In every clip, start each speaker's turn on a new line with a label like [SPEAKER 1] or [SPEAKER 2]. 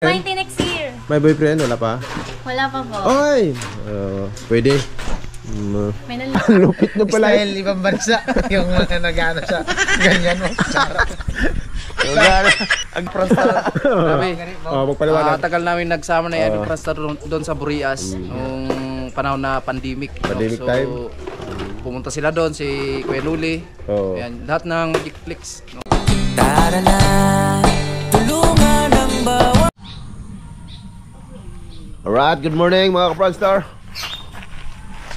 [SPEAKER 1] 20 next year.
[SPEAKER 2] May boyfriend? Wala pa?
[SPEAKER 1] Wala pa po.
[SPEAKER 2] Oy! Pwede.
[SPEAKER 1] May
[SPEAKER 2] Lupit na pala.
[SPEAKER 3] Style ibang bansa. Yung nag-ano siya. Ganyan mo.
[SPEAKER 2] Ang prostar. Magpaliwanag.
[SPEAKER 4] Tagal namin nagsama na yung prostar doon sa Burias nung panahon na pandemic.
[SPEAKER 2] Pandemic time?
[SPEAKER 4] Pumunta sila doon, si Kuya Luli. Ayan, lahat ng Magic Flicks.
[SPEAKER 5] Tara na, tulungan ang bawat.
[SPEAKER 2] Alright, good morning mga ka-Franstar.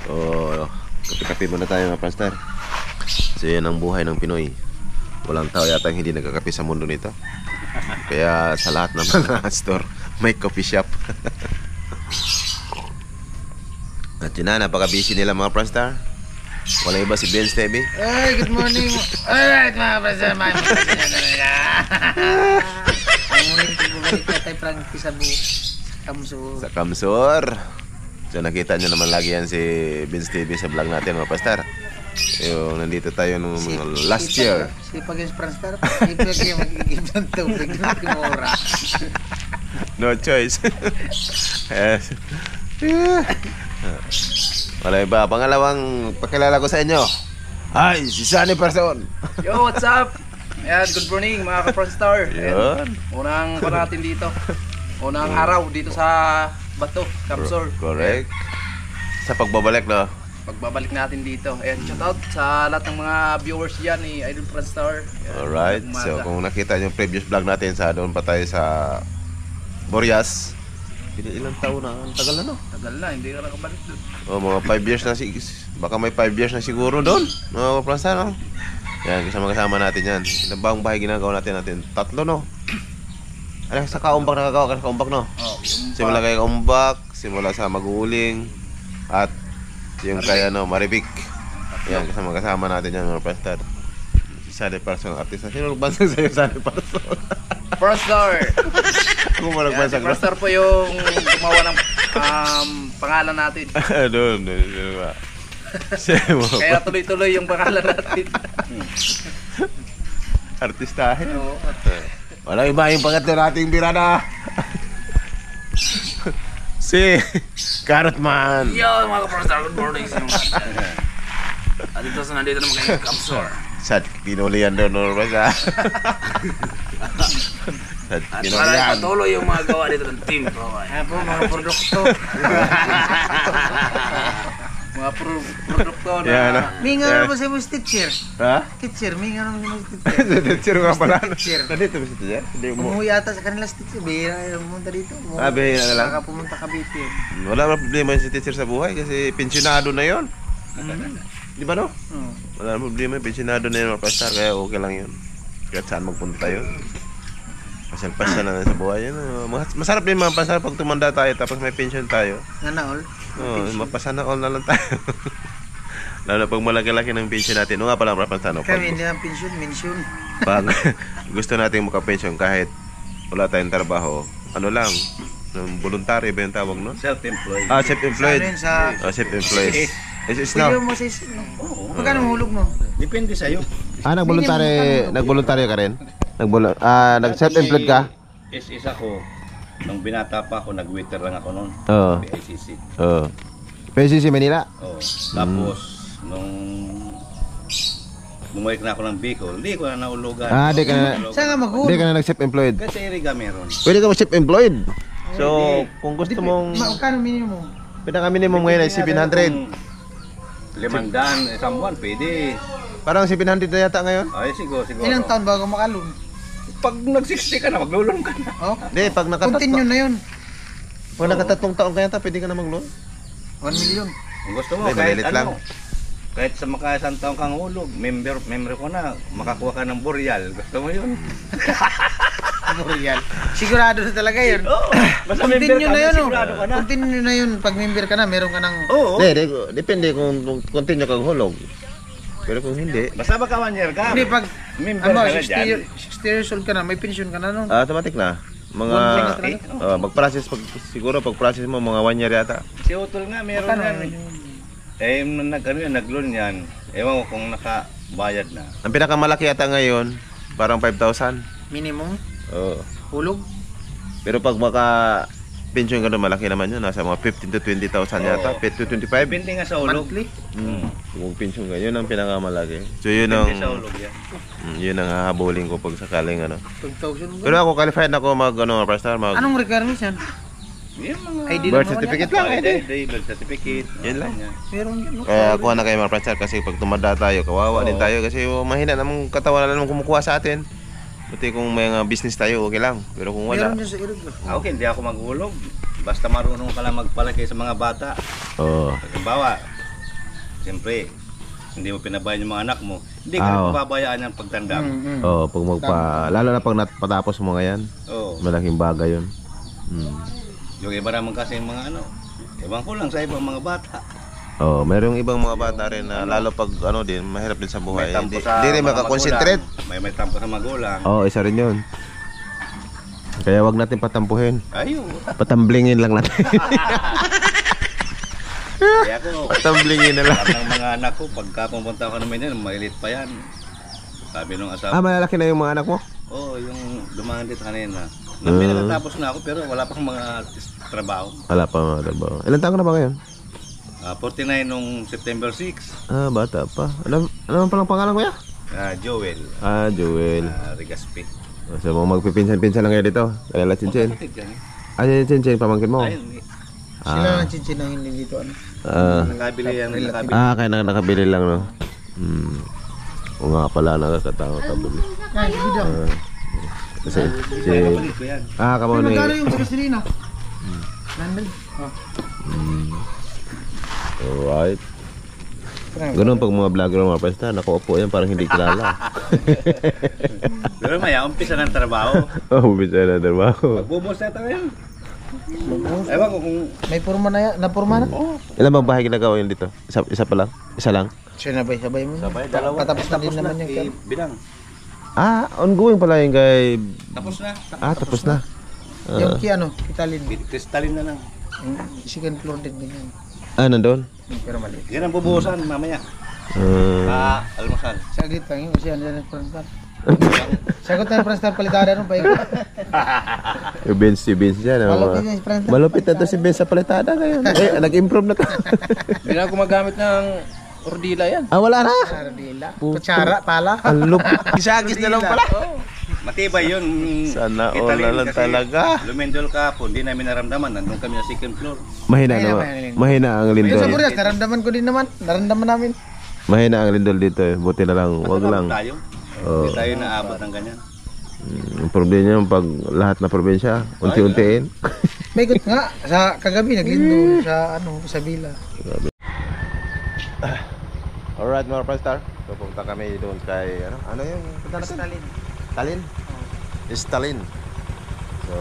[SPEAKER 2] So, kape-kape muna tayo mga Franstar. So yan ang buhay ng Pinoy. Walang tao yata hindi nagkakape sa mundo nito. Kaya sa lahat ng mga store may coffee shop. At yun na, napaka-busy nila mga Franstar. Walang iba si Ben Stevie.
[SPEAKER 3] Hey, good morning. Alright mga Franstar. Ang muling bumalik na tayo Frankie sa Kamsur.
[SPEAKER 2] Sa Kamsur. So nakita nyo naman lagi yan si Vince TV sa vlog natin mga Pastar. Yung nandito tayo nung last year.
[SPEAKER 3] Si Pagis Franstar, ipag yung magiging ng tubig ng Timora.
[SPEAKER 2] No choice. Yes. Wala iba. Pangalawang pakilala ko sa inyo. Hi, si Sunny Person.
[SPEAKER 4] Yo, what's up? Ayan, good morning mga ka-Franstar.
[SPEAKER 2] Yun.
[SPEAKER 4] Unang pa natin dito. Unang araw dito sa Bato, Kamsur.
[SPEAKER 2] Correct. Sa pagbabalik no.
[SPEAKER 4] Pagbabalik natin dito. Ayan, shout out sa lahat ng mga viewers dyan ni Idol Franstar.
[SPEAKER 2] Alright. So kung nakita nyo yung previous vlog natin sa doon pa tayo sa Burias. Ilang taon na? Ang tagal na no?
[SPEAKER 4] Tagal na, hindi ka nakabalik doon.
[SPEAKER 2] Mga 5 years na baka may 5 years na siguro doon. No, Franstar no? Yan, kasama natin yan. Ilang ba ang bahay ginagawa natin? Tatlo no? Ano sa kaumbak nakagawa ka sa kaumbak no? Simula kay kaumbak, simula sa maguling at yung kaya no, Maribik. Yan, kasama natin yan mga Franstar. Si Sunny Person, artista. Sino nagbansag sa'yo Sunny Person?
[SPEAKER 4] Franstar!
[SPEAKER 2] Ako mo nagbansag no?
[SPEAKER 4] Franstar po yung gumawa ng pangalan natin.
[SPEAKER 2] Doon ba?
[SPEAKER 4] Kaya tuloy-tuloy yung pangalan natin.
[SPEAKER 2] Artistahin. Walang iba yung pangatlo nating birada. Si Carrot Man.
[SPEAKER 6] Yo mga ka-Franstar, good morning sa inyo. At dito sa nandito naman kayo Kamsur.
[SPEAKER 2] Sad pinulian doon no ba? Sad
[SPEAKER 6] At para
[SPEAKER 2] pinulian.
[SPEAKER 6] patuloy yung mga gawa dito ng team.
[SPEAKER 3] Apo, mga produkto.
[SPEAKER 4] Mga produkto na...
[SPEAKER 2] Yan no.
[SPEAKER 3] Minga mo sa mo teacher.
[SPEAKER 2] Ha?
[SPEAKER 3] Teacher, minga mo sa mo teacher.
[SPEAKER 2] Teacher nga pala.
[SPEAKER 3] Teacher.
[SPEAKER 2] Nandito ba si teacher? Hindi mo.
[SPEAKER 3] Umuwi ata sa kanila si teacher. Bihira yung pumunta dito.
[SPEAKER 2] Bihira na lang.
[SPEAKER 3] Baka pumunta ka biti.
[SPEAKER 2] Wala naman problema yung si teacher sa buhay kasi pensionado na yon. Di ba no? Wala naman problema yung pensionado na yun mga Franstar kaya okay lang yun. Kahit saan magpunta yun. Pasal-pasal na sa buhay yun. Masarap din mga Franstar pag tumanda tayo tapos may pension tayo.
[SPEAKER 3] Nga na all.
[SPEAKER 2] Mapasana all na lang tayo. Lalo pag malaki-laki ng pension natin. O nga pala mga Franstar.
[SPEAKER 3] Kami hindi ang mention.
[SPEAKER 2] Pag gusto natin makapension kahit wala tayong trabaho, ano lang, voluntary ba yung tawag no?
[SPEAKER 6] Self-employed.
[SPEAKER 2] Self-employed. Self-employed. Is now.
[SPEAKER 3] Pwede mo sa magkano hulog mo?
[SPEAKER 6] Depende sa'yo.
[SPEAKER 2] Nag-voluntary ka rin? Nag-self-employed ka?
[SPEAKER 6] Isa ko, nung binata pa ako, nag-waiter lang ako noon.
[SPEAKER 2] Oo.
[SPEAKER 6] PICC.
[SPEAKER 2] Oo. PCC Manila?
[SPEAKER 6] Oo. Tapos, nung bumalik na ako ng Bicol, hindi ko na naulugan.
[SPEAKER 2] Di ka na.
[SPEAKER 3] Saan nga
[SPEAKER 2] Hindi ka na nag-self-employed?
[SPEAKER 6] Kasi Iriga meron.
[SPEAKER 2] Pwede ka mag-self-employed. So, kung gusto mong
[SPEAKER 3] Magkano minimum?
[SPEAKER 2] pinaka-minimum ngayon ay 700.
[SPEAKER 6] 500, isang buwan, pwede.
[SPEAKER 2] Parang 700 na yata ngayon?
[SPEAKER 6] Ay, siguro.
[SPEAKER 3] Ilang taon bago makalun?
[SPEAKER 6] Pag nag-60 ka na, maglulong ka na.
[SPEAKER 3] Oh?
[SPEAKER 2] Hindi, pag
[SPEAKER 3] Continue na yun.
[SPEAKER 2] Pag nakatatlong taon ka yata, pwede ka na mag-loan.
[SPEAKER 3] 1 million.
[SPEAKER 6] Kung gusto mo,
[SPEAKER 2] Hindi,
[SPEAKER 6] kahit
[SPEAKER 2] malilit lang.
[SPEAKER 6] kahit sa makaisang taong kang hulog, member ko na, makakuha ka ng boreal. Gusto mo yun?
[SPEAKER 3] Memorial. Sigurado na talaga yun.
[SPEAKER 6] Oo. Basta member
[SPEAKER 3] Continue
[SPEAKER 6] ka
[SPEAKER 3] na yun.
[SPEAKER 6] sigurado ka na.
[SPEAKER 3] Continue na yun. Pag member ka na, meron ka ng...
[SPEAKER 6] Oo.
[SPEAKER 2] Depende kung continue kang hulog. Pero kung hindi,
[SPEAKER 6] Basta baka 1 year ka.
[SPEAKER 3] Hindi, pag
[SPEAKER 6] member
[SPEAKER 3] ano,
[SPEAKER 6] ka na dyan.
[SPEAKER 3] 60 years old ka na, may pension ka na nun.
[SPEAKER 2] automatic na. Mga mag-process siguro pag-process mo mga 1 year yata.
[SPEAKER 6] Si Utol nga, meron
[SPEAKER 3] Magkano?
[SPEAKER 6] yan. Nag-loan yan. Ewan ko kung nakabayad na.
[SPEAKER 2] Ang pinakamalaki yata ngayon, parang 5,000.
[SPEAKER 3] Minimum.
[SPEAKER 2] Oo.
[SPEAKER 3] Hulog.
[SPEAKER 2] Pero pag baka pension ka doon, malaki naman yun. Nasa mga 15 to 20,000 yata. 15 to 25.
[SPEAKER 6] Depende nga sa ulog.
[SPEAKER 3] Monthly?
[SPEAKER 2] Kung pension ka, yun ang pinakamalaki. So yun ang,
[SPEAKER 6] Depende sa ulog yan.
[SPEAKER 2] yun ang hahabulin ko pag sakaling ano.
[SPEAKER 3] 12,000
[SPEAKER 2] Pero ako qualified na ako mag, ano, Prestar, mag
[SPEAKER 3] Anong requirements yan?
[SPEAKER 6] Yung mga
[SPEAKER 3] ID
[SPEAKER 2] birth
[SPEAKER 3] lang naman
[SPEAKER 2] certificate
[SPEAKER 3] yan.
[SPEAKER 2] lang, ID.
[SPEAKER 6] birth certificate.
[SPEAKER 2] Yan lang.
[SPEAKER 6] ganyan.
[SPEAKER 3] Meron yan, no?
[SPEAKER 2] Kaya kuha na kayo mga Prestar kasi pag tumanda tayo, kawawa din tayo kasi mahina namang katawan na naman kumukuha sa atin. Buti kung may mga business tayo, okay lang. Pero kung wala,
[SPEAKER 3] Meron dyan sa irog.
[SPEAKER 6] Okay, hindi ako maghulog. Basta marunong ka lang magpalaki sa mga bata.
[SPEAKER 2] oo.
[SPEAKER 6] Halimbawa, siyempre, hindi mo pinabayaan yung mga anak mo. Hindi ka rin pababayaan yung pagtanda mo.
[SPEAKER 2] Oo, pag lalo na pag patapos mo ngayon,
[SPEAKER 6] Oo.
[SPEAKER 2] malaking bagay yun.
[SPEAKER 6] Yung iba naman kasi yung mga ano, ewan ko lang sa ibang mga bata.
[SPEAKER 2] Oh, mayroong ibang mga bata rin na lalo pag ano din, mahirap din sa buhay.
[SPEAKER 6] May tampo
[SPEAKER 2] Hindi,
[SPEAKER 6] sa
[SPEAKER 2] hindi rin
[SPEAKER 6] mga
[SPEAKER 2] makakonsentrate.
[SPEAKER 6] magulang. May tampo sa magulang.
[SPEAKER 2] Oo, isa rin yun. Kaya wag natin patampuhin.
[SPEAKER 6] Ayun.
[SPEAKER 2] Patamblingin lang natin.
[SPEAKER 6] Kaya ako,
[SPEAKER 2] Patamblingin na lang.
[SPEAKER 6] sabi ng mga anak ko, pagka pumunta ako naman yan, mailit pa yan. Sabi nung asawa,
[SPEAKER 2] Malalaki na yung mga anak mo?
[SPEAKER 6] oh, yung dumaan dito kanina. May nakatapos na ako pero wala pang mga trabaho.
[SPEAKER 2] Wala pa mga trabaho. Ilan taon ka na ba ngayon?
[SPEAKER 6] 49 nung September 6.
[SPEAKER 2] Bata pa. Ano naman palang pangalan ko ya?
[SPEAKER 6] Joel
[SPEAKER 2] Joel.
[SPEAKER 6] Regaspi.
[SPEAKER 2] So, mga magpipinsan-pinsan lang kayo dito. Kalala Chinchin.
[SPEAKER 6] Kapatid yan eh.
[SPEAKER 2] Yung Chinchin, pamangkin mo?
[SPEAKER 6] Ayun eh.
[SPEAKER 3] Sila ng chinchin ang hindi dito. Ano?
[SPEAKER 6] Nakabili yan. Nakabili.
[SPEAKER 2] Kaya nakabili lang, no? O nga pala, nakakatawa kabili.
[SPEAKER 3] Ay, sige daw.
[SPEAKER 2] Kasi,
[SPEAKER 6] Kapatid ko yan.
[SPEAKER 2] kamo ni...
[SPEAKER 3] Magkano yung sa gasolina? Nandun.
[SPEAKER 2] Alright. Ganun pag mga vlogger mga pesta, nakaupo yan parang hindi kilala.
[SPEAKER 6] Pero maya, umpisa ng trabaho.
[SPEAKER 2] Bisa na trabaho.
[SPEAKER 6] Magbubos na ito ngayon. Ewan ko kung...
[SPEAKER 3] May purma na yan? Napurma na?
[SPEAKER 2] Ilan bang bahay ginagawa yun dito? Isa pa lang? Isa lang?
[SPEAKER 3] Sabay mo.
[SPEAKER 6] Sabay, dalawa.
[SPEAKER 3] Patapos na din naman yung
[SPEAKER 6] eh, bilang.
[SPEAKER 2] Ongoing pala yung kay...
[SPEAKER 6] Tapos na.
[SPEAKER 2] Tapos na.
[SPEAKER 3] Yung ano, Italin.
[SPEAKER 6] Kristalin na lang.
[SPEAKER 3] Second floor din din.
[SPEAKER 2] Nandun?
[SPEAKER 3] Pero maliit.
[SPEAKER 6] Yan ang bubuhusan mamaya. Almusal.
[SPEAKER 3] Saglit lang yun kasi andyan ang pranstar. Sagot na yung pranstar palitada nung paikot.
[SPEAKER 2] Yung Vince dyan.
[SPEAKER 3] Malupit yung pranstar.
[SPEAKER 2] Malupit na to si Vince sa palitada ngayon. Nag-improve na ka.
[SPEAKER 4] Hindi na ako magamit ng ordila yan.
[SPEAKER 2] Wala na.
[SPEAKER 3] Sardila. Kutsara, pala.
[SPEAKER 2] Ang lupit. Isagis na lang pala.
[SPEAKER 6] Matibay yun.
[SPEAKER 2] Sana all
[SPEAKER 6] Italin
[SPEAKER 2] na lang
[SPEAKER 6] kasi
[SPEAKER 2] talaga.
[SPEAKER 6] Lumendol ka po, hindi namin naramdaman. Nandun kami sa second floor.
[SPEAKER 2] Mahina naman. Mahina ang
[SPEAKER 3] Yung sa
[SPEAKER 2] lindol.
[SPEAKER 3] Burias, naramdaman ko din naman. Naramdaman namin.
[SPEAKER 2] Mahina ang lindol dito eh. Buti na lang. Wag
[SPEAKER 6] Basta
[SPEAKER 2] lang.
[SPEAKER 6] tayo. Hindi tayo naabot ng ganyan.
[SPEAKER 2] Ang problema yung pag lahat na probinsya, unti-untiin.
[SPEAKER 3] May ikot nga. Sa kagabi, naglindo sa ano, sa Villa.
[SPEAKER 2] Alright mga Prestar. So pupunta kami doon kay ano yung punta natin?
[SPEAKER 3] Stalin.
[SPEAKER 2] Stalin? Stalin. So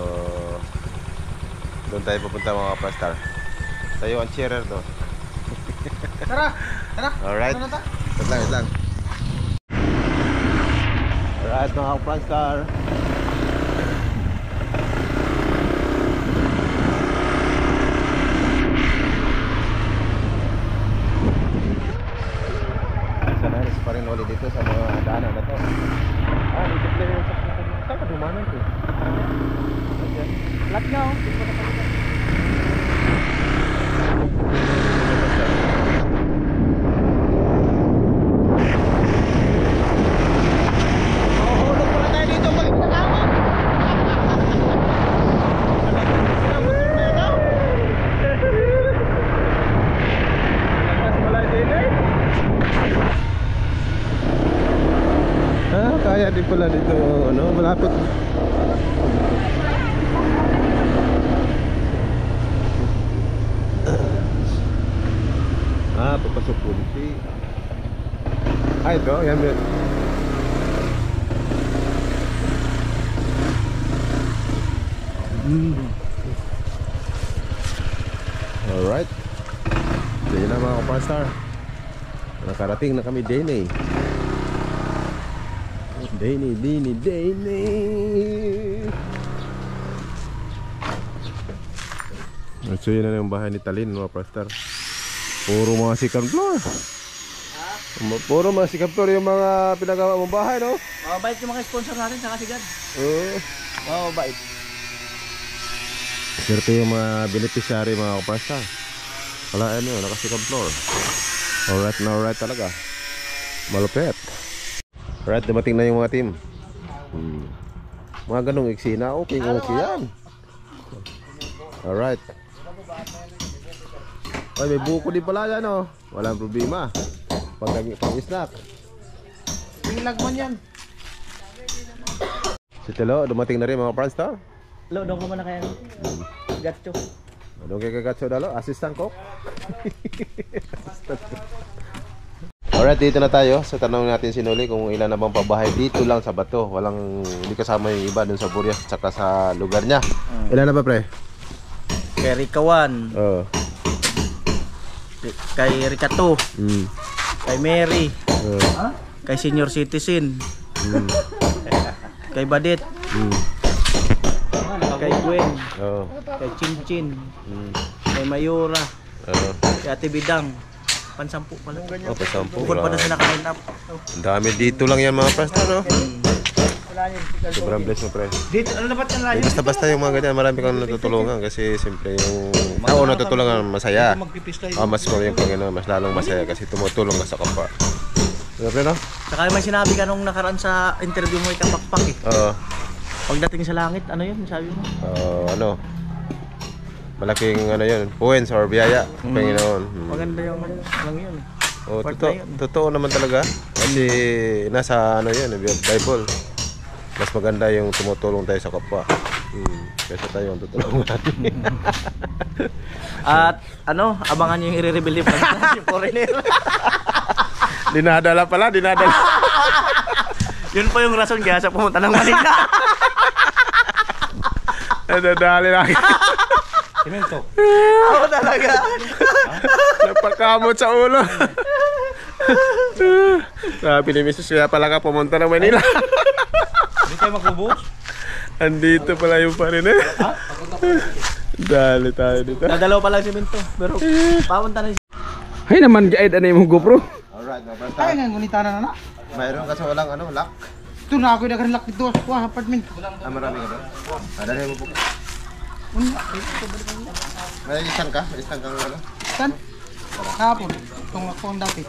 [SPEAKER 2] doon tayo pupunta mga Prestar. Tayo ang cheerer doon.
[SPEAKER 3] Tara! Tara!
[SPEAKER 2] Alright.
[SPEAKER 3] Ano na ta?
[SPEAKER 2] Wait lang. Alright mga Prestar. Sana rin pa rin ulit dito sa mga daanan na to. Dito pala yung saan ka dumanan to?
[SPEAKER 3] Lat na oh.
[SPEAKER 2] Kaya din pala dito, malapit. Papasok polisi. Ito, yan yun. Alright. So yun na mga kapastar. Nakarating na kami Dene. Dene. So yun na yung bahay ni Talin mga pastor. Puro mga second floor. Puro mga second floor yung mga pinagawa mong bahay, no?
[SPEAKER 3] Mabait yung mga sponsor natin sa Kasigan.
[SPEAKER 2] Oo.
[SPEAKER 3] Mabait.
[SPEAKER 2] Swerte yung mga beneficiary mga kaprasta. Wala ano, nakasikab floor. Alright na alright talaga. Malupit. Alright, dumating na yung mga team. Mga ganong eksena, okay yan. Alright. Ay, may buko din pala yan, oh. Walang problema. Pang-snack.
[SPEAKER 3] Ilag mo yan.
[SPEAKER 2] Si Telo, dumating na rin mga pranstar.
[SPEAKER 3] Lo, doon ko man na kaya. Gatcho.
[SPEAKER 2] Doon kay Kagatso dalo, assistant cook. Alright, dito na tayo. So tanong natin si Noli kung ilan na bang pabahay dito lang sa Bato. Hindi kasama yung iba dun sa Burias tsaka sa lugar niya. Ilan na ba, pre?
[SPEAKER 3] Kay Rikawan.
[SPEAKER 2] Oo.
[SPEAKER 3] Kay Rikato. Kay Mary. Kay Senior Citizen. Kay Badit. Kay Gwen.
[SPEAKER 2] Oo.
[SPEAKER 3] Kay Chinchin. Kay Mayura.
[SPEAKER 2] Oo.
[SPEAKER 3] Kay Ate Bidang. Pansampu pala.
[SPEAKER 2] Oh, pasampu.
[SPEAKER 3] Bukod pa na sila kain up.
[SPEAKER 2] Ang dami dito lang yan mga pranstar, no? Sobrang bless mo, pre.
[SPEAKER 3] Dito, ano dapat yan layo?
[SPEAKER 2] Basta-basta yung mga ganyan, marami kang natutulungan kasi siyempre yung tao natutulungan masaya. Mas mo yung Panginoon, mas lalong masaya kasi tumutulong ka sa kapwa. Siyempre, no?
[SPEAKER 3] Saka may sinabi ka nung nakaraan sa interview mo ikapakpak eh.
[SPEAKER 2] Oo.
[SPEAKER 3] Pagdating sa langit, ano yun? Sabi mo?
[SPEAKER 2] Ano? Malaking ano yun, points or biyaya, Panginoon.
[SPEAKER 3] Maganda yung lang yun.
[SPEAKER 2] Oh,
[SPEAKER 3] Part na yun.
[SPEAKER 2] totoo naman talaga. Kasi nasa ano yun, Bible. Mas maganda yung tumutulong tayo sa kapwa. Kaysa tayo ang tutulungan natin.
[SPEAKER 3] At ano, abangan nyo yung i-reveal yung foreigner.
[SPEAKER 2] Dinadala pala, dinadala.
[SPEAKER 3] Yun po yung rason kaya sa pumunta ng Manila.
[SPEAKER 2] Nadadali lang.
[SPEAKER 6] Simento.
[SPEAKER 3] Ako talaga.
[SPEAKER 2] Napakamot sa ulo. Sabi ni Mrs. kaya pala ka pumunta ng Manila.
[SPEAKER 6] Hindi tayo magbubus.
[SPEAKER 2] Andito pala yung parin eh. Dali tayo dito.
[SPEAKER 3] Nadalaw pa lang si Minto. Pero papunta na siya.
[SPEAKER 7] Hay naman guide ano yung GoPro.
[SPEAKER 2] Alright,
[SPEAKER 3] Ay, nga ngunita na na.
[SPEAKER 2] mayroon kasi walang ano, lock.
[SPEAKER 3] Ito na ako yung nakarilak dito. Wah, apartment.
[SPEAKER 2] Marami ka ba? Dali mo po. May isang ka? May isang kang ano?
[SPEAKER 3] Saan? Kahapon. Itong ako ang dati.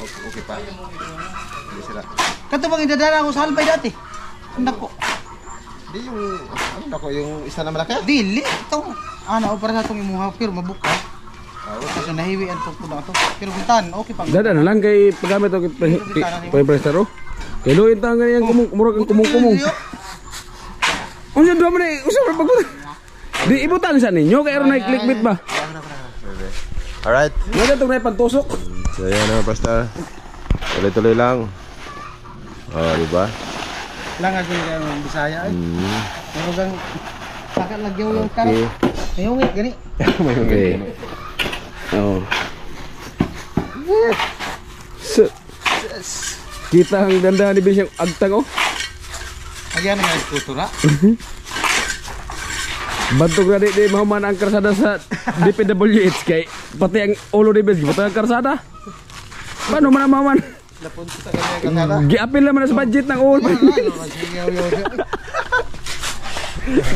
[SPEAKER 2] Okay pa. Hindi sila.
[SPEAKER 3] Kato bang idadala ako sa Albay dati? Ang ko.
[SPEAKER 2] Hindi yung, ano ako, yung isa na malaki?
[SPEAKER 3] Dili. Ito. Ano, para sa itong imuha. Pero mabuka. Kasi nahiwian po po na ito. Pero buntan, okay pa.
[SPEAKER 7] Dada na lang kay paggamit o kay prestaro. Kay luin ta ganyan kumurag ang kumong-kumong. Unsa do man usa pa pag di ibutan sa ninyo kay aron na clickbait ba?
[SPEAKER 2] Alright.
[SPEAKER 7] Nga tong na pantusok.
[SPEAKER 2] So yan na, basta. Tuloy-tuloy lang. Diba?
[SPEAKER 3] Lang ako yung Bisaya ay. Pero gang sakit lagyaw yung karo.
[SPEAKER 2] Okay.
[SPEAKER 3] Mayungit gani.
[SPEAKER 7] Okay. Oh. Kita ang ganda ni Bisyang agtang oh.
[SPEAKER 3] Agyan nga iskutura.
[SPEAKER 7] Bantog na di mahuman ang karsada sa DPWH kay pati ang ulo ni Bis gibutang ang karsada. Paano man ang mahuman?
[SPEAKER 3] Napunta sa kanya kasada.
[SPEAKER 7] Giapil naman sa budget ng ulo.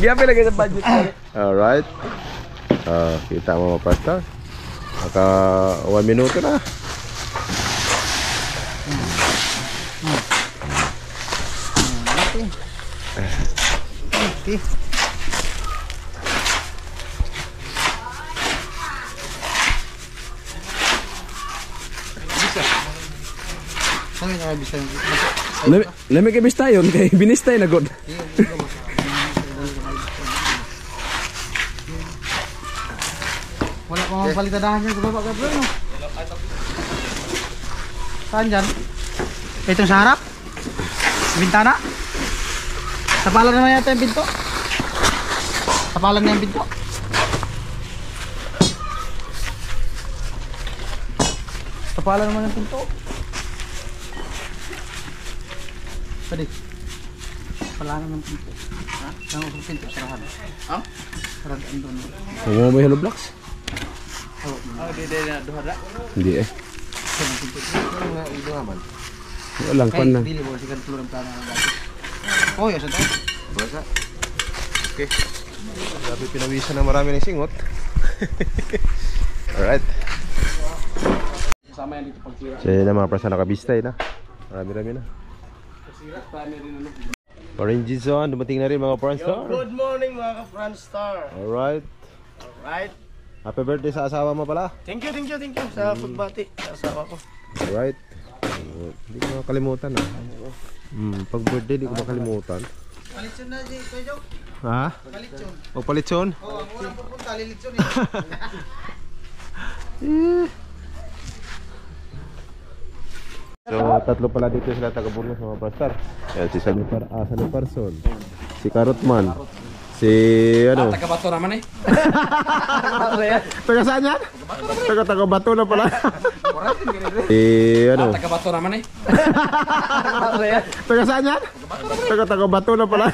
[SPEAKER 7] Giapil lagi sa budget.
[SPEAKER 2] Alright. Kita mo mapasta. Maka 1 minuto na.
[SPEAKER 3] Okay. Saan nga bisa?
[SPEAKER 7] Lami kay bistayon kay binistay na god.
[SPEAKER 3] Wala pa mga palitadahan niya sa baba ka bro, no? Saan dyan? Itong sa harap? Bintana? Tapalan naman yata yung pinto. Tapalan na yung pinto. Tapalan naman yung pinto. Pwede. Tapalan ng pinto. Ha? Ang pinto sarahan.
[SPEAKER 4] Ha?
[SPEAKER 3] Sarang andun.
[SPEAKER 7] Mo may hello blocks?
[SPEAKER 4] Di na duhara.
[SPEAKER 7] Hindi eh.
[SPEAKER 3] Sarang pinto.
[SPEAKER 2] Ito naman.
[SPEAKER 7] Walang pan na.
[SPEAKER 3] Dili mo sigan tulo ng plano ng dati. Oh, yes, ito.
[SPEAKER 2] Basta. Okay. Grabe pinawisan na marami ng singot. Alright. So yun na mga prasa nakabistay na. Marami-rami na. Orange zone, dumating na rin mga Franstar.
[SPEAKER 8] Good morning mga ka-Franstar.
[SPEAKER 2] Alright.
[SPEAKER 8] Alright.
[SPEAKER 2] Happy birthday sa asawa mo pala.
[SPEAKER 8] Thank you sa pagbati sa asawa ko.
[SPEAKER 2] Alright. Hindi ko makalimutan ah. Pag birthday di ko makalimutan.
[SPEAKER 3] Palitson na si Kuya Joe.
[SPEAKER 2] Ha?
[SPEAKER 3] Palitson.
[SPEAKER 2] O palitson?
[SPEAKER 3] Oo, ang unang pupunta, lilitson
[SPEAKER 2] So, tatlo pala dito sila taga-Burgos mga Franstar. Yan, si Saluparson, si Karotman, si ano?
[SPEAKER 7] Taga-bato naman eh.
[SPEAKER 2] Taga saan yan? Taga-bato na pala. Si ano?
[SPEAKER 7] Taga-bato naman eh.
[SPEAKER 2] Taga saan yan? Taga-bato na pala.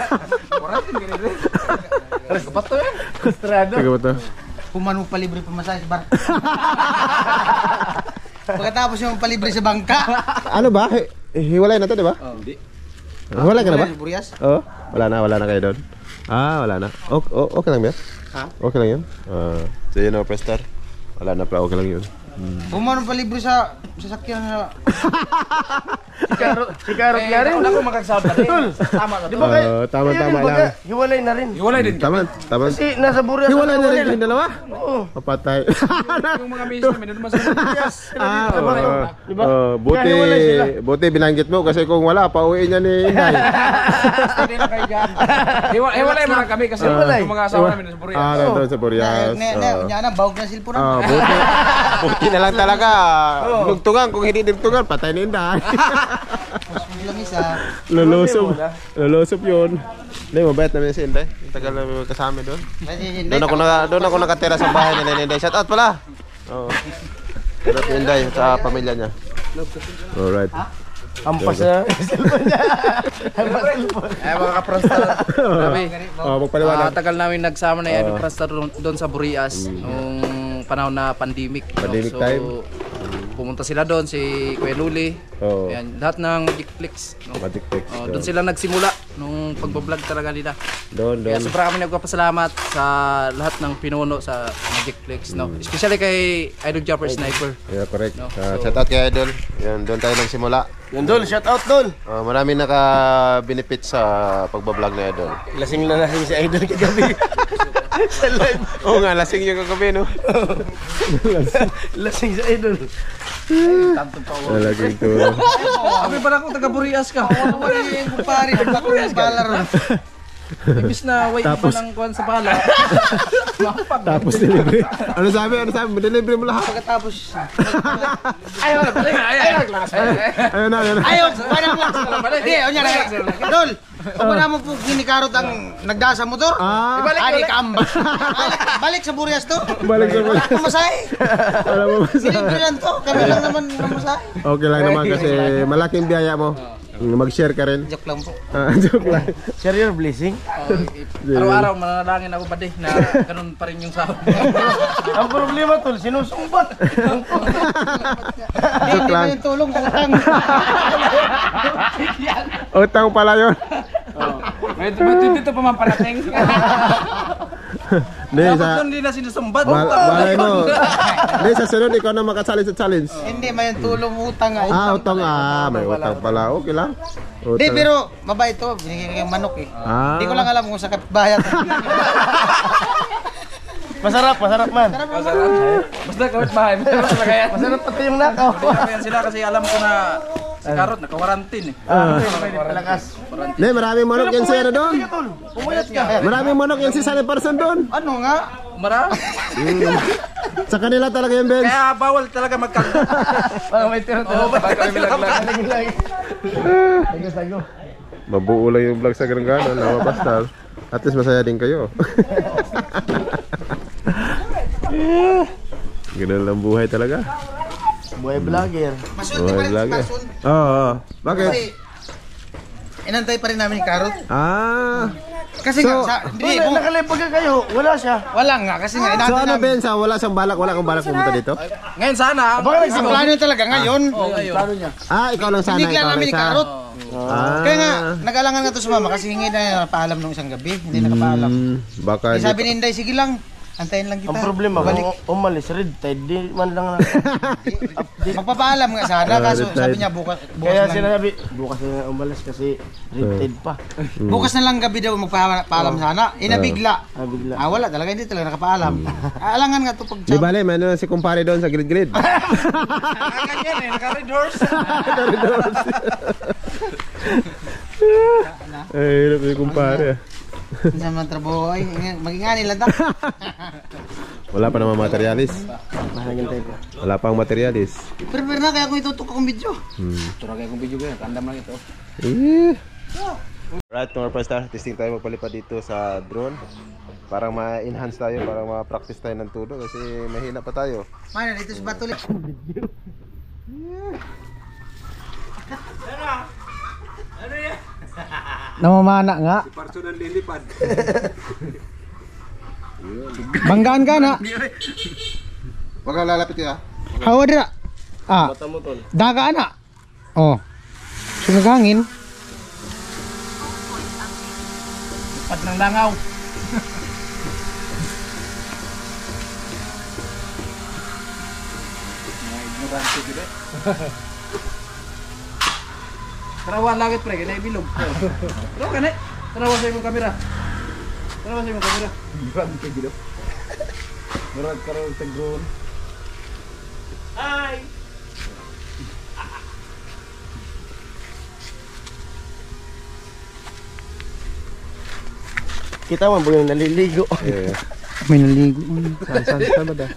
[SPEAKER 7] Taga-bato yan.
[SPEAKER 2] Taga-bato.
[SPEAKER 3] Puman mo palibre pamasahe sa bar. Pagkatapos yung palibre sa bangka.
[SPEAKER 2] Ano ba? Hiwalay na to, di ba?
[SPEAKER 7] Hindi.
[SPEAKER 2] Hiwalay ka na ba?
[SPEAKER 3] Burias?
[SPEAKER 2] Oo. Wala na kayo doon. Ah, wala na. Okay lang ba?
[SPEAKER 3] Ha?
[SPEAKER 2] Okay lang yun? So yun o, Prestar. Wala na pala, okay lang yun.
[SPEAKER 3] Puman mo palibre sa sasakyan na.
[SPEAKER 8] Si Karot nga rin.
[SPEAKER 7] Wala ko magkagsabi. Tama na.
[SPEAKER 8] Di ba kayo?
[SPEAKER 2] Tama lang.
[SPEAKER 8] Hiwalay na rin.
[SPEAKER 7] Hiwalay din.
[SPEAKER 2] Tama.
[SPEAKER 8] Kasi nasa Burias.
[SPEAKER 2] Hiwalay na rin yung dalawa?
[SPEAKER 8] Oo.
[SPEAKER 2] Papatay.
[SPEAKER 7] Yung mga misis namin, doon naman sa
[SPEAKER 8] Diba?
[SPEAKER 2] Buti,
[SPEAKER 8] hiwalay sila.
[SPEAKER 2] buti binanggit mo kasi kung wala, pauwiin niya ni Inday.
[SPEAKER 7] Hindi na kayo dyan. Hiwalay mo lang kami kasi yung mga asawa namin sa Burias.
[SPEAKER 2] Nandun sa Burias.
[SPEAKER 3] Yan na, bawag na silpo na.
[SPEAKER 2] Buti na lang talaga. Lugtungan, kung hindi lugtungan, patay ni Inday.
[SPEAKER 3] Lang isa.
[SPEAKER 2] Lulusob yun. Hindi, mabait namin si Inday. Tagal namin kasama doon. Doon ako nakatira sa bahay nila ni Inday. Shout out pala. Oo. Shout out Inday sa pamilya niya. Alright.
[SPEAKER 8] Ampas na.
[SPEAKER 4] Mga ka-Franstar. Grabe.
[SPEAKER 2] Magpaliwanag.
[SPEAKER 4] Tagal namin nagsama na yung Franstar doon sa Burias nung panahon na pandemic.
[SPEAKER 2] Pandemic time.
[SPEAKER 4] Pumunta sila doon, si Kuya Luli.
[SPEAKER 2] Oo.
[SPEAKER 4] Ayan, lahat ng Magic Flicks.
[SPEAKER 2] Magic Flicks.
[SPEAKER 4] Doon sila nagsimula nung pagbablog talaga nila.
[SPEAKER 2] Doon.
[SPEAKER 4] Kaya sobrang kami nagpapasalamat sa lahat ng pinuno sa Magic Flicks. No? Especially kay Idol Jumper Sniper.
[SPEAKER 2] Yeah, correct.
[SPEAKER 4] No,
[SPEAKER 2] Shout out kay Idol. Yan, doon tayo nagsimula.
[SPEAKER 8] Yan Dol, shout out Dol.
[SPEAKER 2] Maraming naka-benefit sa pagbablog na Idol.
[SPEAKER 8] Lasing si Idol kagabi. Sa live.
[SPEAKER 2] Oo nga, lasing yung kagabi, no?
[SPEAKER 8] Lasing si Idol.
[SPEAKER 2] Laging tulong.
[SPEAKER 4] Sabi pala kung taga-Burias ka.
[SPEAKER 3] Wala yung kupari, nagbako ng balar.
[SPEAKER 4] Imbis na wait mo ng kuwan sa pala.
[SPEAKER 2] Tapos delivery. Ano sabi? Delivery mo lahat.
[SPEAKER 3] Pagkatapos,
[SPEAKER 4] Ayaw na, balik.
[SPEAKER 2] Ayun na.
[SPEAKER 3] ayaw, wala mo. Hindi, o niya, Dol, kung wala mo po kinikarot ang nagdasa motor,
[SPEAKER 2] Balik
[SPEAKER 3] balik sa Burias to.
[SPEAKER 2] Balik sa
[SPEAKER 3] Wala akong masahe.
[SPEAKER 2] Wala mo
[SPEAKER 3] Delivery lang to, kami lang naman ng masahe.
[SPEAKER 2] Okay lang naman kasi malaking biyaya mo. Mag-share ka rin.
[SPEAKER 3] Joke lang po.
[SPEAKER 2] Joke lang.
[SPEAKER 8] Share your blessing.
[SPEAKER 4] Araw-araw mananalangin ako pa na ganun pa rin yung sahod.
[SPEAKER 8] Ang problema Tol, sinusumbat.
[SPEAKER 3] Hindi man yung tulong, utang.
[SPEAKER 2] Utang pala yun.
[SPEAKER 7] May dito pa man parating.
[SPEAKER 4] Dapat hindi na sinusumbat.
[SPEAKER 2] Balay mo. Hindi, sa sunod ikaw na makasali sa challenge.
[SPEAKER 3] Hindi man yung tulong, utang nga.
[SPEAKER 2] Utang. May utang pala. Okay lang.
[SPEAKER 3] Hindi, pero mabait to. Binigyan ko yung manok eh. Hindi ko lang alam kung sa kapitbahay.
[SPEAKER 8] Masarap man.
[SPEAKER 7] Basta kawit bahay.
[SPEAKER 8] Masarap pati yung nakaw.
[SPEAKER 4] Kaya sila kasi alam ko na si Karot naka-quarantine eh.
[SPEAKER 8] Malakas.
[SPEAKER 2] Hindi, maraming manok yan si ano doon.
[SPEAKER 8] Pumayat ka.
[SPEAKER 2] Maraming manok yan si Sunny Person doon.
[SPEAKER 3] Ano nga?
[SPEAKER 4] Marami.
[SPEAKER 2] Sa kanila talaga yung Benz.
[SPEAKER 4] Kaya bawal talaga magkanta.
[SPEAKER 8] May tira-tira.
[SPEAKER 2] Mabuo lang yung vlog sa ganun-ganon. Nama Pastor. At least masaya din kayo. Ganun lang buhay talaga.
[SPEAKER 8] Buhay vlogger.
[SPEAKER 3] Masun, di pa rin
[SPEAKER 2] Vlogger.
[SPEAKER 3] masun.
[SPEAKER 2] Oo. Bakit?
[SPEAKER 3] Kasi, inantay pa rin namin yung Karot. Kasi
[SPEAKER 2] So,
[SPEAKER 3] nga, hindi,
[SPEAKER 8] Nakalipag kayo, wala siya.
[SPEAKER 3] wala nga. Kasi nga,
[SPEAKER 2] So
[SPEAKER 3] inantay
[SPEAKER 2] ano
[SPEAKER 3] namin.
[SPEAKER 2] Ben, wala kang balak pumunta dito?
[SPEAKER 4] Ngayon sana.
[SPEAKER 3] Ang plano talaga ngayon.
[SPEAKER 4] Oo, ngayon.
[SPEAKER 2] Ikaw lang sana,
[SPEAKER 3] Binigyan
[SPEAKER 2] ikaw
[SPEAKER 3] namin
[SPEAKER 2] lang
[SPEAKER 3] ni
[SPEAKER 2] isa.
[SPEAKER 3] Karot. Kaya nga, nag-alangan nga to sa mama kasi hingi na paalam nung isang gabi. Hindi nakapaalam.
[SPEAKER 2] Baka
[SPEAKER 3] Sabi ni Inday, sige lang. Antayin lang kita.
[SPEAKER 8] Ang problema,
[SPEAKER 3] Balik.
[SPEAKER 8] umalis, red tide, di man lang na.
[SPEAKER 3] Magpapaalam nga sana, kaso sabi niya bukas
[SPEAKER 8] Kaya
[SPEAKER 3] na lang.
[SPEAKER 8] sinabi, bukas na umalis kasi red tide pa.
[SPEAKER 3] Bukas na lang gabi daw magpapaalam sana. Inabigla.
[SPEAKER 8] Bigla.
[SPEAKER 3] Wala talaga, hindi talaga nakapaalam. Alangan nga to pag
[SPEAKER 2] Di bale, may ano na si kumpare doon sa grid-grid.
[SPEAKER 3] Ganyan eh, naka-red horse.
[SPEAKER 2] Ay, hirap yung kumpare.
[SPEAKER 3] Sa mga trabaho ay, magingani lang ta.
[SPEAKER 2] Wala pa naman materialis.
[SPEAKER 8] Mahangintay ko.
[SPEAKER 2] Wala pang materialis.
[SPEAKER 3] Pero na, kaya kung itutok akong video.
[SPEAKER 4] Turag akong video ganyan, kandam lang ito.
[SPEAKER 2] Right, mga Prestar, testing tayo magpalipad dito sa drone. Parang ma-enhance tayo, parang ma-practice tayo ng todo kasi mahina pa tayo.
[SPEAKER 3] Mana, dito sa Batulik. Namamana nga. Si Parso ng lilipad. Banggaan ka na.
[SPEAKER 2] Huwag kang lalapit ka.
[SPEAKER 3] Hawa dira. Daga na. Oh. Sumagangin.
[SPEAKER 4] Pad ng langaw. Tarawan langit pre, kaya bilog. Tarawan ka na. Tarawan sa imong kamera. Tarawan sa imong kamera. Grabe ka bilog. Murag karon sa drone. Hi.
[SPEAKER 8] Kita man yung naliligo.
[SPEAKER 3] May naligo.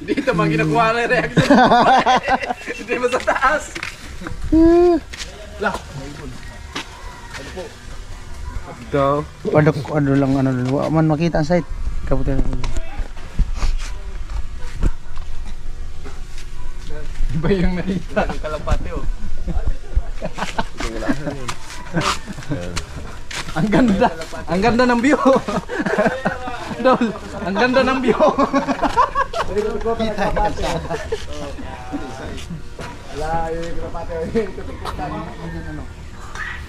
[SPEAKER 4] Dito mga ginakuha na yung reaction. Hindi mo sa taas. Lah.
[SPEAKER 3] Go. Ano lang, man makita ang site. Kabuti na.
[SPEAKER 4] Iba yung nakita ng kalapate oh. Ang ganda ng view. Dol, ang ganda ng view.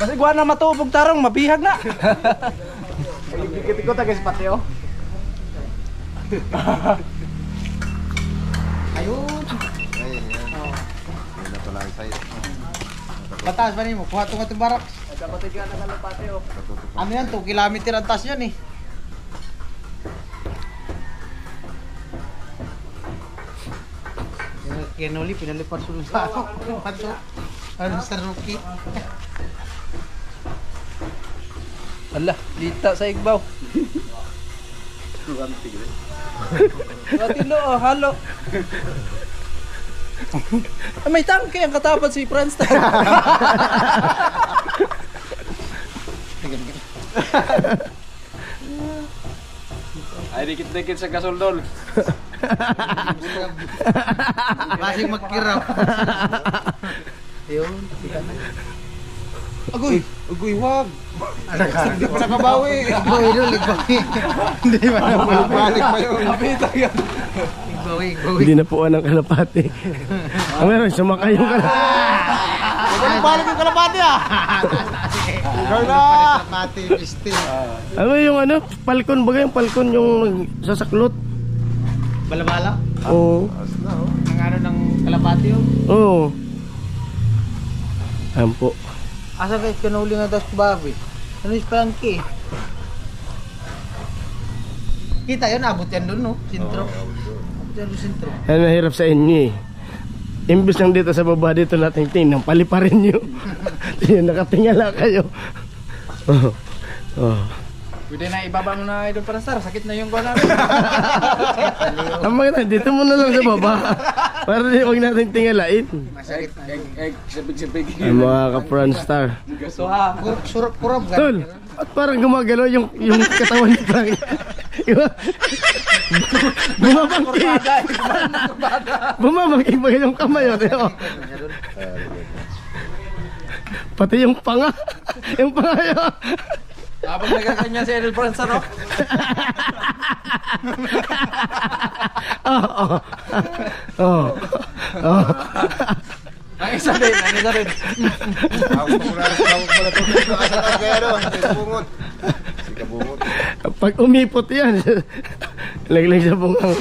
[SPEAKER 4] Kasi guwan na matubog tarong, mabihag na. Ikot-ikot agad sa patio.
[SPEAKER 3] Ayun.
[SPEAKER 2] Wala pala ang side.
[SPEAKER 3] Batas ba mo? Kuha itong ating barak.
[SPEAKER 4] Dapat ka na kalapate oh.
[SPEAKER 3] Ano yan? 2 kilometer ang taas yan eh. Kinuli, pinalipad sulong sa ako. Ano sa rookie?
[SPEAKER 4] Ala, lita sa igbaw. Ratilo oh, halo. May tangke ang katapat si Franstar. Ay, dikit-dikit sa gasoldol.
[SPEAKER 3] Masing magkiraw. Ayun.
[SPEAKER 2] Agoy, wag.
[SPEAKER 3] Sa kabawi. Igbawi doon, igbawi. Hindi ba na
[SPEAKER 2] Balik pa yun.
[SPEAKER 3] Igbawi.
[SPEAKER 8] Hindi na puwan ng kalapate. Ang meron, sumakay yung kalapate.
[SPEAKER 3] Balik yung kalapati ah. Ikaw na. Kalapati, piste.
[SPEAKER 8] Ano yung palkon ba yung palkon yung sasaklot?
[SPEAKER 3] Balabala?
[SPEAKER 8] Oo.
[SPEAKER 3] Ang ano ng kalapati yun?
[SPEAKER 8] Oo. Ayan po.
[SPEAKER 3] Asa guys, kanuli nga daw sa babi. Ano yung Frankie? Kita yun, abot yan doon no? Sintro. Abot yan doon sintro.
[SPEAKER 8] Ano mahirap sa inyo eh. Imbis lang dito sa baba dito natin tingnan, paliparin nyo. Nakatingala kayo. Oh.
[SPEAKER 4] Pwede na ibaba mo na idol para star, sakit na yung gawin namin.
[SPEAKER 8] Ang mga dito mo na lang sa baba. Para huwag natin tingalain.
[SPEAKER 3] Masakit na.
[SPEAKER 4] Sabig-sabig.
[SPEAKER 8] Ang mga ka-Franstar.
[SPEAKER 4] So ha.
[SPEAKER 3] Kurap ka.
[SPEAKER 8] Tol, at parang gumagalaw yung katawan ni Frank. Bumabangki. Bumabangki ba yung kamay o? Pati yung panga. Yung panga yun.
[SPEAKER 4] Habang nagkakanyan si Idol Franstar no?
[SPEAKER 8] Oh.
[SPEAKER 3] Ay,
[SPEAKER 4] Ang isa din.
[SPEAKER 2] Ako pala ito. Nakasakal kaya doon. Kabungot. Si kabungot.
[SPEAKER 8] Pag umipot yan, laglag sa bungang.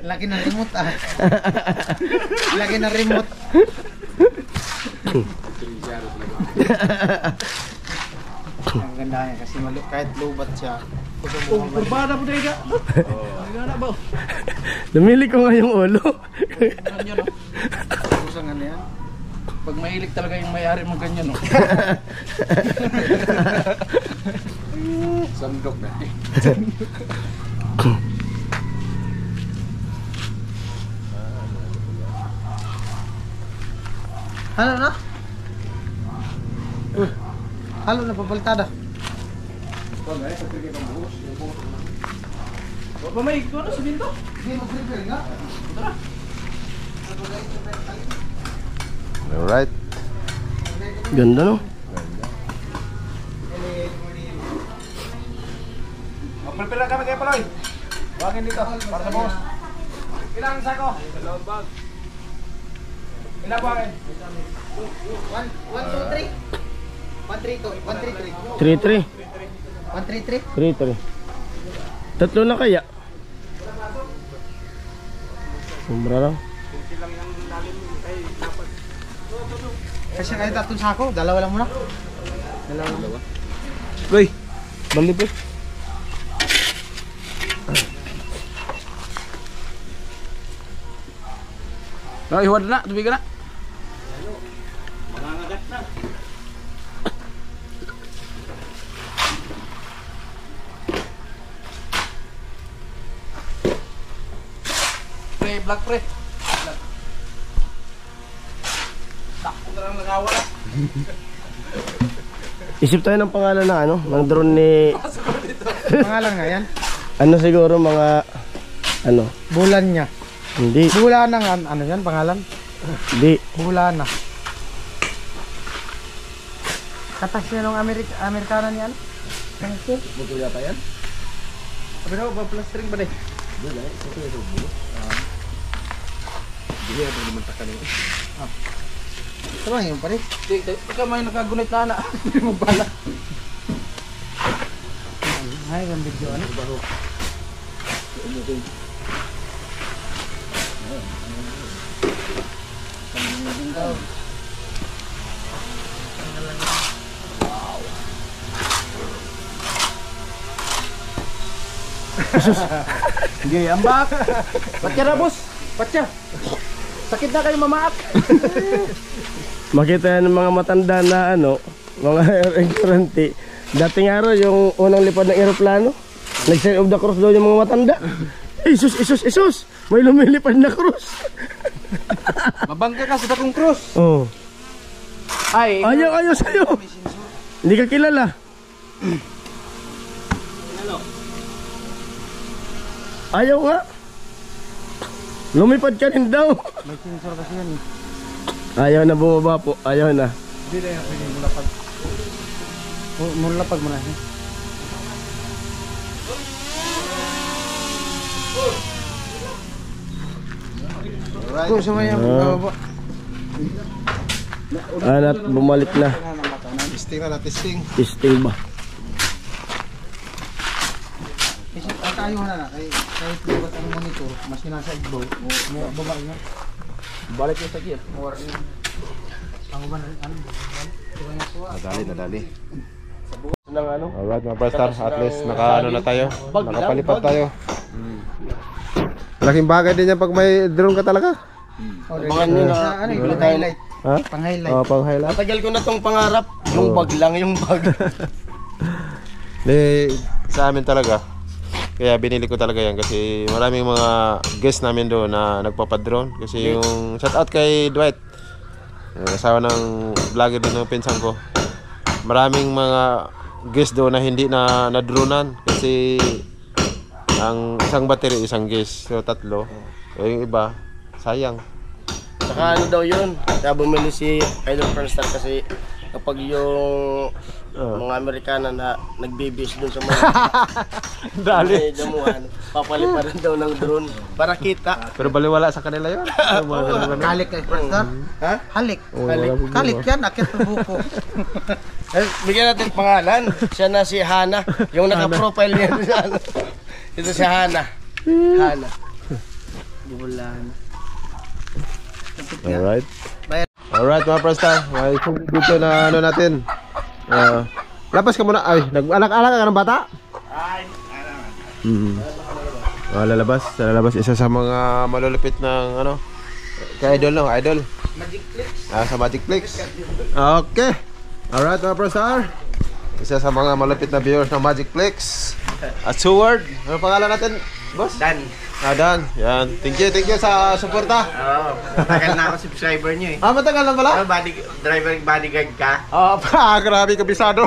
[SPEAKER 3] Laki ng remote ah. Laki ng remote. Ang ganda niya kasi kahit lubat siya.
[SPEAKER 4] Kurbada po dahil ka. Nagana ba?
[SPEAKER 8] Lumili ko nga yung ulo.
[SPEAKER 4] Ganyan no. Kusang ano yan. Pag mahilig talaga yung may-ari mo ganyan no. Sandok na.
[SPEAKER 3] Halo na? Halo na papalitada.
[SPEAKER 4] Ba may ikaw na sa binto?
[SPEAKER 2] Alright.
[SPEAKER 8] Ganda no?
[SPEAKER 4] Pila kami kayo paloy. Wagin dito para sa boss. Ilang sako? Dalawang bag. Ilang bag?
[SPEAKER 3] 1, 2, 3. 1, 3, 2. 1, 3, 3. 1, 3, 3.
[SPEAKER 8] 3-3. Tatlo na kaya? Sombra lang.
[SPEAKER 3] Kasi kahit tatong sako, dalawa lang muna. Dalawa.
[SPEAKER 7] Uy, bali pa. Ay, huwag na, tubig na.
[SPEAKER 4] Pre, black pre. Takbo na lang nagawala.
[SPEAKER 8] Isip tayo ng pangalan na ano, ng drone ni...
[SPEAKER 3] Pangalan nga yan.
[SPEAKER 8] Ano siguro mga... Ano?
[SPEAKER 3] Bulan niya.
[SPEAKER 8] Hindi.
[SPEAKER 3] Bulan ng ano yan pangalan?
[SPEAKER 8] Hindi.
[SPEAKER 3] Bulan na. Katas niya nung Amerikana niya ano?
[SPEAKER 4] Buto yata yan. Sabi na ba plastering ba de?
[SPEAKER 3] Ito lang yung pare.
[SPEAKER 4] Ikaw may nakagunit na ana. Hindi mo bala.
[SPEAKER 3] Ay, ang video ano?
[SPEAKER 4] Sige, ambak. Patya na boss. Patya. Sakit na kayo mamaat.
[SPEAKER 8] Makita yan ng mga matanda na ano, mga ignorante. Dating araw yung unang lipad ng eroplano, nag-sign of the cross daw yung mga matanda. Isus, Isus, Isus! May lumilipad na cross.
[SPEAKER 4] Mabangga ka sa dakong cross.
[SPEAKER 8] Oh.
[SPEAKER 4] Ay,
[SPEAKER 8] Ayaw sa'yo. Hindi ka kilala. Ayaw nga. Lumipad ka rin daw.
[SPEAKER 3] May sensor kasi yan eh.
[SPEAKER 8] Ayaw na bumaba po. Ayaw na.
[SPEAKER 3] Hindi na yung pwede mulapag. Mulapag mo na eh. Kung sumaya bababa.
[SPEAKER 8] At bumalik na.
[SPEAKER 2] Testing na, testing.
[SPEAKER 8] Testing ba?
[SPEAKER 3] Kasi ay tayo na kahit lubat ang monitor, mas nasa igbaw. Baba nga.
[SPEAKER 4] balik na sa gear.
[SPEAKER 3] Ang uban ano?
[SPEAKER 2] Nadali.
[SPEAKER 8] Nang ano?
[SPEAKER 2] Alright mga Prestar, at least nakaano na tayo. Nakapalipad tayo. Laking bagay din yan pag may drone ka talaga.
[SPEAKER 8] Abangan nyo na.
[SPEAKER 3] Ano yung highlight?
[SPEAKER 2] Ha?
[SPEAKER 3] Pang-highlight.
[SPEAKER 2] Oh, pang highlight.
[SPEAKER 8] Matagal ko na tong pangarap. Yung bag lang, yung bag.
[SPEAKER 2] Sa amin talaga. Kaya binili ko talaga yan kasi maraming mga guests namin doon na nagpapadrone. Kasi yung shout out kay Dwight, asawa ng vlogger din ng pinsan ko. Maraming mga guests doon na hindi na nadronan kasi ang isang battery, isang guest. So tatlo. So, yung iba, sayang.
[SPEAKER 8] Saka ano daw yun, kaya bumili si Idol Friendstar kasi kapag yung Mga Amerikana na nagbibis doon sa mga may damuhan. Papaliparan daw ng drone para kita.
[SPEAKER 2] Pero baliwala sa kanila yun.
[SPEAKER 3] Halik kay Prestar.
[SPEAKER 8] Ha?
[SPEAKER 3] Halik.
[SPEAKER 8] Halik.
[SPEAKER 3] Halik yan, akit ng buko.
[SPEAKER 8] Bigyan natin pangalan. Siya na si Hana. Yung naka-profile niya sa ano. Ito si Hana. Hana. Bulan.
[SPEAKER 2] Alright. Alright mga Prestar. May dito na ano natin. Labas ka muna. Ay, nag-alak-alak ka ng bata? Ay, lalabas. Isa sa mga malulupit ng ano. Kay Idol no, Idol. Magic Flix. Sa Magic Flix. Okay. Alright mga Prestar. Isa sa mga malupit na viewers ng Magic Flix. At Seward. Ano pangalan natin, boss?
[SPEAKER 8] Dan.
[SPEAKER 2] Dan. Yan. Thank you sa suporta.
[SPEAKER 8] Matagal na ako subscriber niyo eh.
[SPEAKER 2] Matagal lang pala?
[SPEAKER 8] Bodyguard ka?
[SPEAKER 2] Grabe kabisado.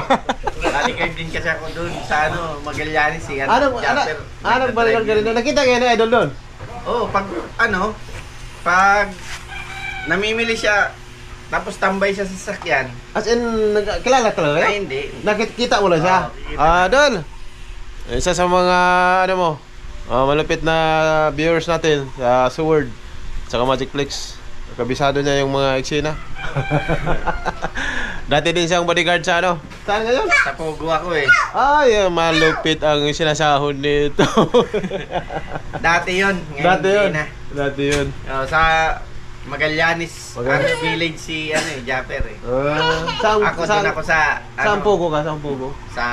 [SPEAKER 8] Bodyguard din kasi ako doon sa ano, Magallanes eh.
[SPEAKER 2] Anong balikan ka rin doon? Nakita kayo na Idol doon?
[SPEAKER 8] Oo, pag namimili siya, tapos tambay siya sa sasakyan.
[SPEAKER 2] As in, kilala talaga?
[SPEAKER 8] Ay, hindi.
[SPEAKER 2] Nakikita mo lang siya? Idol! Isa sa mga, ano mo, malupit na viewers natin sa Seward saka Magic Flix. Kabisado niya yung mga eksena. Dati din siyang bodyguard sa ano? Saan ngayon?
[SPEAKER 8] Sa Pogo ako eh.
[SPEAKER 2] Ay, malupit ang sinasahod nito.
[SPEAKER 8] Dati yun.
[SPEAKER 2] Dati yun.
[SPEAKER 8] Sa Magallanes, village si Japper eh.
[SPEAKER 2] Doon
[SPEAKER 8] ako sa
[SPEAKER 2] saan Pogo ka? Saan Pogo?
[SPEAKER 8] Sa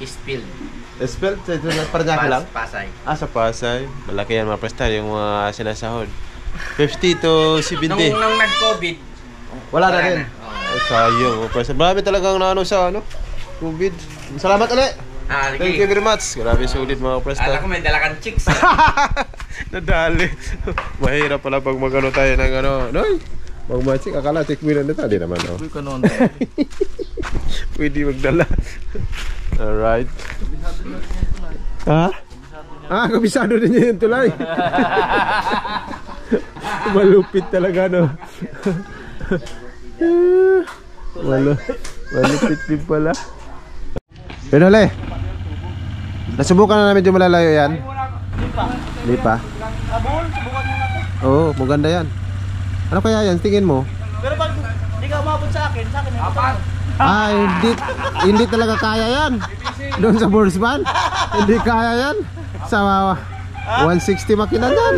[SPEAKER 8] Eastfield.
[SPEAKER 2] Eastfield? Sa Paranaque lang?
[SPEAKER 8] Pasay.
[SPEAKER 2] Sa Pasay. Malaki yan mga Prestar, yung mga sinasahod. 50 to 70.
[SPEAKER 8] Nung nag-COVID,
[SPEAKER 2] wala na rin. Ay, sayang mga Prestar. Marami talagang naano sa COVID. Salamat ulit. Thank you very much. Grabe sulit mga Prestar.
[SPEAKER 8] Alam ko may dala kang chicks.
[SPEAKER 2] Nadali. Mahirap pala pag magano tayo ng ano. Noy, mag-matching. Akala tikminan nito. Di naman. Uy, kanon. Pwede magdala. Alright. Kabisado din niya yung tulay. Malupit talaga, no? Malupit din pala. Pinole, nasubukan na medyo malalayo yan. Hindi pa. Oo, maganda yan. Ano kaya yan? Tingin mo?
[SPEAKER 3] Pero pag hindi ka umabot sa akin
[SPEAKER 2] Hindi talaga kaya yan. Doon sa Borsban, hindi kaya yan. Sa 160 makina yan.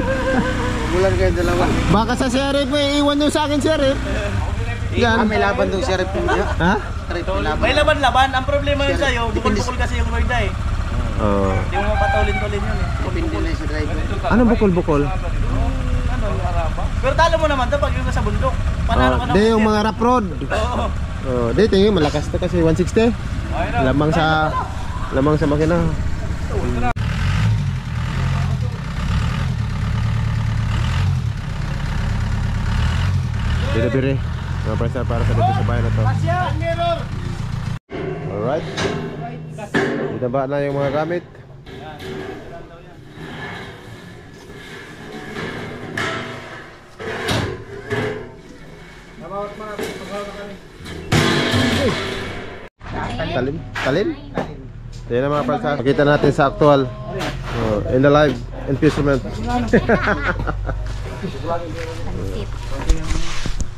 [SPEAKER 8] Bulan kayo dalawa.
[SPEAKER 2] Baka sa sheriff may iwan nyo sa akin, sheriff. Yan.
[SPEAKER 8] May laban doon sheriff niya.
[SPEAKER 2] Ha?
[SPEAKER 3] May laban-laban. Ang problema yun sa'yo, bukol-bukol kasi yung Lorda eh. Hindi mo mapatulin-tulin yun eh.
[SPEAKER 8] Pindi na si driver.
[SPEAKER 2] Ano bukol-bukol?
[SPEAKER 3] Pero talo mo naman ito pag yung nasa bundok. Panalo ka na.
[SPEAKER 2] Hindi yung mga rough road. Di tingin malakas na kasi 160. Lamang sa makina. Bire-bire. Mga Prestar para sa dito sa bayan na to. Alright. Binaba na yung mga gamit. Talim? Yan na mga Prestar. Pakita natin sa actual. In the live imprisonment.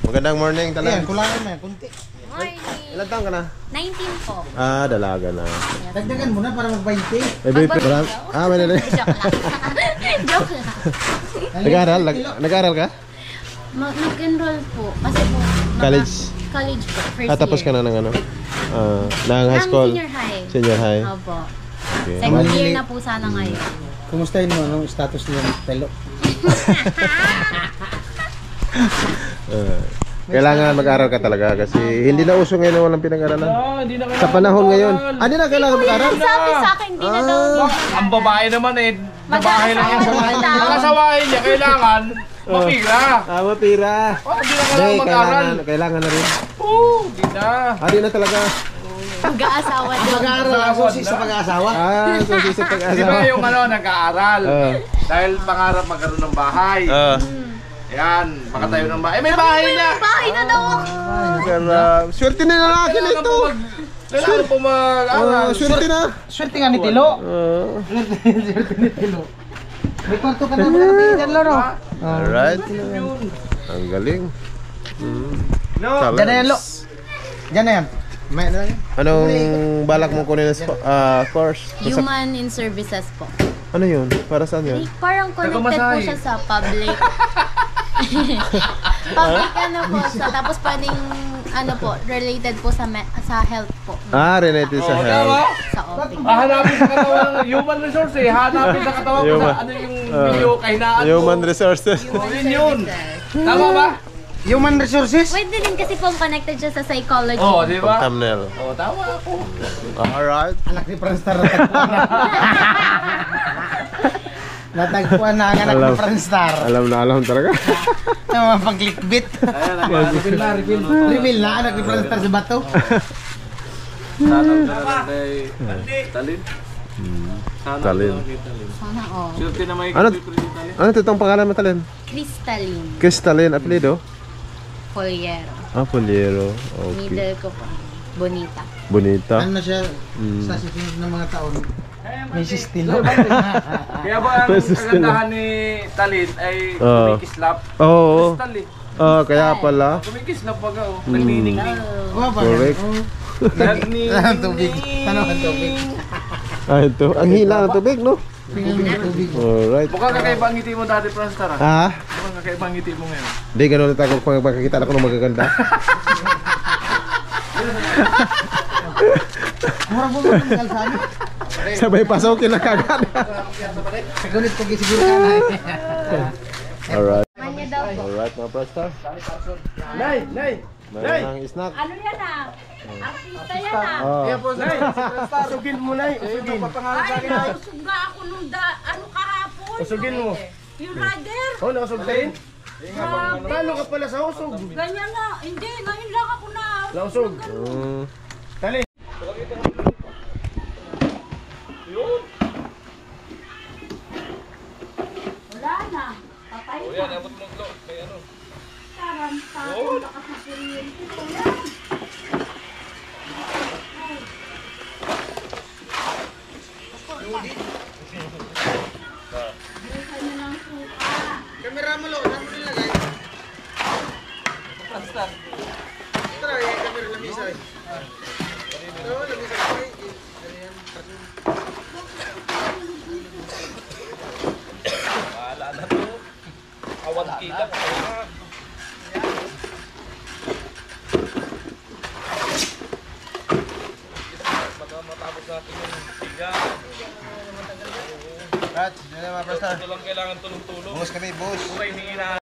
[SPEAKER 2] Magandang morning, Talim.
[SPEAKER 3] Kulangan mo yan, kunti.
[SPEAKER 1] Morning.
[SPEAKER 2] Ilan taon ka na?
[SPEAKER 1] 19 po.
[SPEAKER 2] Dalaga na.
[SPEAKER 3] Dagdagan mo na para mag-20.
[SPEAKER 2] May nila.
[SPEAKER 1] Joke lang. Joke lang.
[SPEAKER 2] Nag-aaral ka?
[SPEAKER 1] Nag-enroll po. Kasi po,
[SPEAKER 2] College?
[SPEAKER 1] College po. First year.
[SPEAKER 2] Tapos ka na ng ano? Ng high school?
[SPEAKER 1] Senior high.
[SPEAKER 2] Senior high?
[SPEAKER 1] Opo.
[SPEAKER 2] Okay.
[SPEAKER 1] Second year na po sana ngayon.
[SPEAKER 3] Kumustahin mo anong status niya ng telo?
[SPEAKER 2] Kailangan mag-aral ka talaga kasi hindi na uso ngayon na walang pinag-aralan. Sa panahon ngayon. Hindi na kailangan mag-aral.
[SPEAKER 1] Sabi sa akin, hindi na daw.
[SPEAKER 7] Ang babae naman eh,
[SPEAKER 1] Babae lang yan sa bahay.
[SPEAKER 7] ang asawahin niya kailangan mapira.
[SPEAKER 2] Mapira.
[SPEAKER 7] Hindi na kailangan mag-aral.
[SPEAKER 2] Kailangan na rin.
[SPEAKER 7] Hindi na.
[SPEAKER 2] Hindi na talaga.
[SPEAKER 1] Mag-aasawa daw.
[SPEAKER 3] Mag-aaral ako sa pag-aasawa.
[SPEAKER 2] Susi sa
[SPEAKER 7] Di
[SPEAKER 2] pag-asawa.
[SPEAKER 7] ba yung nag-aaral? Dahil pangarap magkaroon ng bahay.
[SPEAKER 4] Yan, baka tayo ng bahay. May bahay na!
[SPEAKER 1] Bahay na daw ako.
[SPEAKER 2] Swerte na lalaki na ito.
[SPEAKER 4] Kailangan po mag-aral.
[SPEAKER 2] Swerte na.
[SPEAKER 3] Swerte nga ni Tilo. Swerte ni Tilo. May kwarto ka na mga dyan, Loro.
[SPEAKER 2] Alright. Ang galing.
[SPEAKER 3] Diyan na yan, Lo. Diyan na yan. May na yan.
[SPEAKER 2] Anong balak mo kunin na course?
[SPEAKER 1] Human in Services po.
[SPEAKER 2] Ano yun? Para saan yun?
[SPEAKER 1] Parang connected po siya sa public. Public ano po siya. Tapos pwedeng ano po, related po sa sa health po.
[SPEAKER 2] Related sa health.
[SPEAKER 1] Sa office.
[SPEAKER 4] Hanapin sa katawan ng human resource eh. Hanapin sa katawan ko sa ano yung video kahinaan ko.
[SPEAKER 2] Human resources.
[SPEAKER 4] Yun. Tama ba?
[SPEAKER 3] Human resources?
[SPEAKER 1] Pwede din kasi po connected siya sa psychology.
[SPEAKER 4] Oo, di ba?
[SPEAKER 2] Thumbnail.
[SPEAKER 4] Oo, tama ako.
[SPEAKER 2] Alright.
[SPEAKER 3] Anak ni Franstar natagpuan na. Natagpuan na ang anak ni Franstar.
[SPEAKER 2] Alam talaga.
[SPEAKER 3] Mga pang-clickbait.
[SPEAKER 4] Reveal na, reveal.
[SPEAKER 3] Reveal na anak ni Franstar sa bato.
[SPEAKER 4] Talin.
[SPEAKER 2] Talin.
[SPEAKER 1] Sana all.
[SPEAKER 4] Swerte na may
[SPEAKER 2] Ano? Ano itong pangalan mo, Talin?
[SPEAKER 1] Crystalline.
[SPEAKER 2] Crystalline, apelido?
[SPEAKER 1] Foliero.
[SPEAKER 2] Poliero. Okay.
[SPEAKER 1] Middle ko po. Bonita.
[SPEAKER 2] Bonita.
[SPEAKER 3] Ano na siya sa susunod ng mga taon? Mrs. Tilo.
[SPEAKER 4] Kaya ba ang kagandahan ni Talin ay kumikislap?
[SPEAKER 2] Oo.
[SPEAKER 4] Crystal eh.
[SPEAKER 2] Kaya pala.
[SPEAKER 4] Kumikislap pag nagniningning.
[SPEAKER 2] Correct.
[SPEAKER 3] Ang tubig. Ano ang tubig?
[SPEAKER 2] Ito. Ang hila ng tubig, no? Alright.
[SPEAKER 4] Mukhang kakaiba ang ngiti mo dati, Franstar ah. Mukhang kakaiba ang ngiti mo ngayon.
[SPEAKER 2] Hindi, ganun na tayo pag makikita na ko ng magaganda.
[SPEAKER 3] Mura mo ng kalsami.
[SPEAKER 2] Sabay pasokin na kagad.
[SPEAKER 3] Sagunit ko gisiguro ka na.
[SPEAKER 2] Alright.
[SPEAKER 1] Manya daw po.
[SPEAKER 2] Alright, mga prasta.
[SPEAKER 4] Nay!
[SPEAKER 2] Mayroon ng snack.
[SPEAKER 1] Ano yan ah? Artista yan ah.
[SPEAKER 4] Kaya po, Nay, si Franstar, usugin mo, Nay. Usugin.
[SPEAKER 9] Ay, nausog nga ako nung ano kahapon.
[SPEAKER 4] Usugin mo.
[SPEAKER 9] Yung rider.
[SPEAKER 4] Oh, nausugin? Paano ka pala sa usog?
[SPEAKER 9] Ganyan na. Hindi, ngayon lang ako na.
[SPEAKER 4] Nausog. Tali.
[SPEAKER 9] Wala na. Patay na. Yan, abot mo kay ano. Taranta. Baka sa kuryente ko yan.
[SPEAKER 3] Kamera mo lo, saan mo nilagay? Franstar. Ito na, yung kamera na misa eh. Oo, lamisa ko eh.
[SPEAKER 4] Wala na to. Awan kita. Matapos natin yung tiga.
[SPEAKER 2] Rats, dyan na mga prasta.
[SPEAKER 4] Ito lang kailangan tulong-tulong.
[SPEAKER 2] Bus kami, bus.
[SPEAKER 4] Kung may hingi na